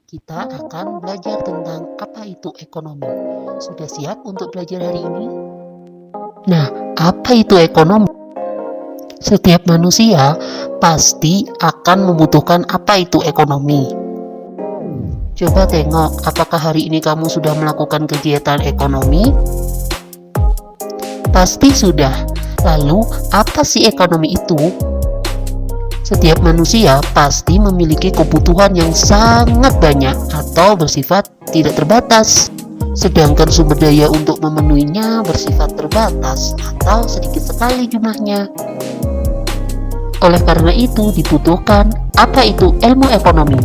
kita akan belajar tentang apa itu ekonomi. Sudah siap untuk belajar hari ini? Nah, apa itu ekonomi? Setiap manusia pasti akan membutuhkan apa itu ekonomi. Coba tengok, apakah hari ini kamu sudah melakukan kegiatan ekonomi? Pasti sudah. Lalu, apa sih ekonomi itu? Setiap manusia pasti memiliki kebutuhan yang sangat banyak atau bersifat tidak terbatas. Sedangkan sumber daya untuk memenuhinya bersifat terbatas atau sedikit sekali jumlahnya. Oleh karena itu dibutuhkan apa itu ilmu ekonomi.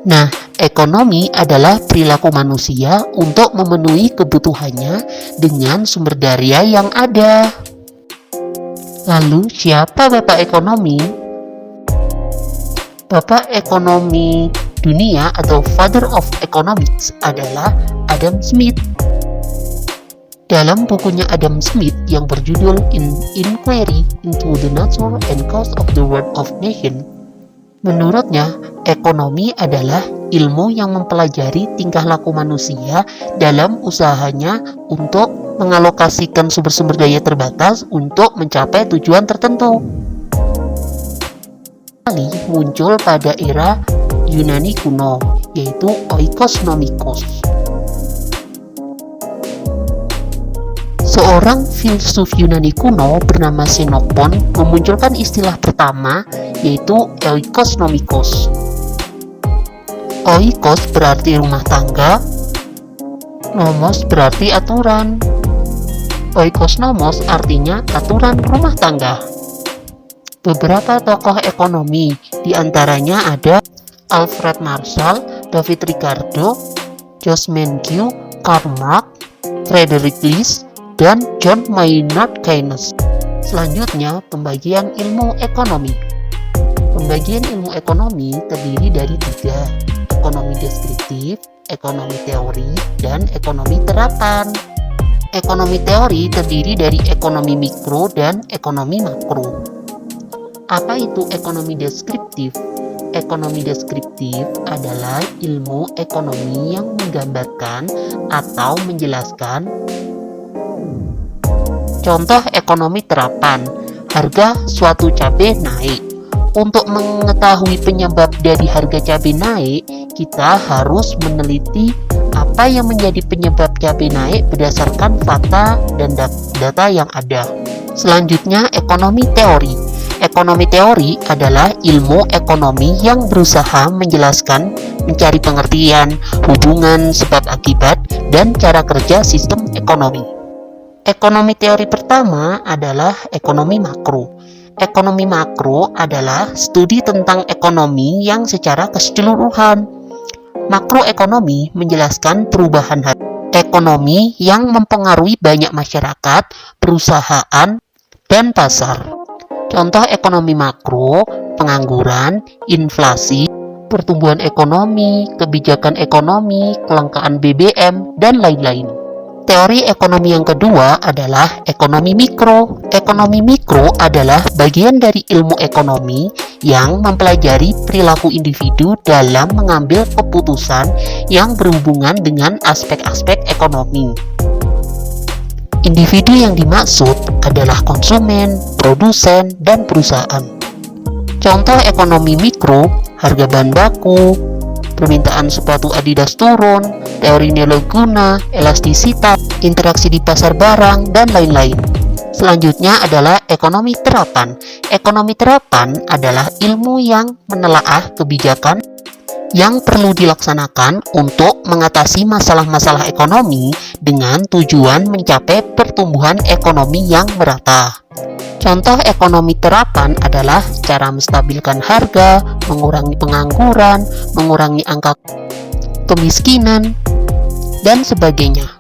Nah, ekonomi adalah perilaku manusia untuk memenuhi kebutuhannya dengan sumber daya yang ada. Lalu, siapa Bapak Ekonomi? Bapak Ekonomi Dunia atau Father of Economics adalah Adam Smith. Dalam bukunya Adam Smith yang berjudul Inquiry into the Nature and Cause of the World of Nations, menurutnya, ekonomi adalah ilmu yang mempelajari tingkah laku manusia dalam usahanya untuk mengalokasikan sumber-sumber daya terbatas untuk mencapai tujuan tertentu. Kali muncul pada era Yunani kuno, yaitu oikos nomikos. Seorang filsuf Yunani kuno bernama Xenophon memunculkan istilah pertama, yaitu oikos nomikos. Oikos berarti rumah tangga, nomos berarti aturan. Oikos nomos artinya aturan rumah tangga. Beberapa tokoh ekonomi, diantaranya ada Alfred Marshall, David Ricardo, Josh Mencke, Karl Marx, Frederick List, dan John Maynard Keynes. Selanjutnya, pembagian ilmu ekonomi. Pembagian ilmu ekonomi terdiri dari 3, ekonomi deskriptif, ekonomi teori, dan ekonomi terapan. Ekonomi teori terdiri dari ekonomi mikro dan ekonomi makro. Apa itu ekonomi deskriptif? Ekonomi deskriptif adalah ilmu ekonomi yang menggambarkan atau menjelaskan. Contoh ekonomi terapan, harga suatu cabai naik. Untuk mengetahui penyebab dari harga cabai naik, kita harus meneliti apa yang menjadi penyebab cabai naik berdasarkan fakta dan data yang ada. Selanjutnya, ekonomi teori. Ekonomi teori adalah ilmu ekonomi yang berusaha menjelaskan, mencari pengertian, hubungan sebab akibat, dan cara kerja sistem ekonomi. Ekonomi teori pertama adalah ekonomi makro. Ekonomi makro adalah studi tentang ekonomi yang secara keseluruhan. Makroekonomi menjelaskan perubahan ekonomi yang mempengaruhi banyak masyarakat, perusahaan, dan pasar. Contoh ekonomi makro, pengangguran, inflasi, pertumbuhan ekonomi, kebijakan ekonomi, kelangkaan BBM, dan lain-lain. Teori ekonomi yang kedua adalah ekonomi mikro. Ekonomi mikro adalah bagian dari ilmu ekonomi yang mempelajari perilaku individu dalam mengambil keputusan yang berhubungan dengan aspek-aspek ekonomi. Individu yang dimaksud adalah konsumen, produsen, dan perusahaan. Contoh ekonomi mikro, harga bahan baku, permintaan sepatu Adidas turun, teori nilai guna, elastisitas, interaksi di pasar barang, dan lain-lain. Selanjutnya adalah ekonomi terapan. Ekonomi terapan adalah ilmu yang menelaah kebijakan yang perlu dilaksanakan untuk mengatasi masalah-masalah ekonomi dengan tujuan mencapai pertumbuhan ekonomi yang merata. Contoh ekonomi terapan adalah cara menstabilkan harga, mengurangi pengangguran, mengurangi angka kemiskinan, dan sebagainya.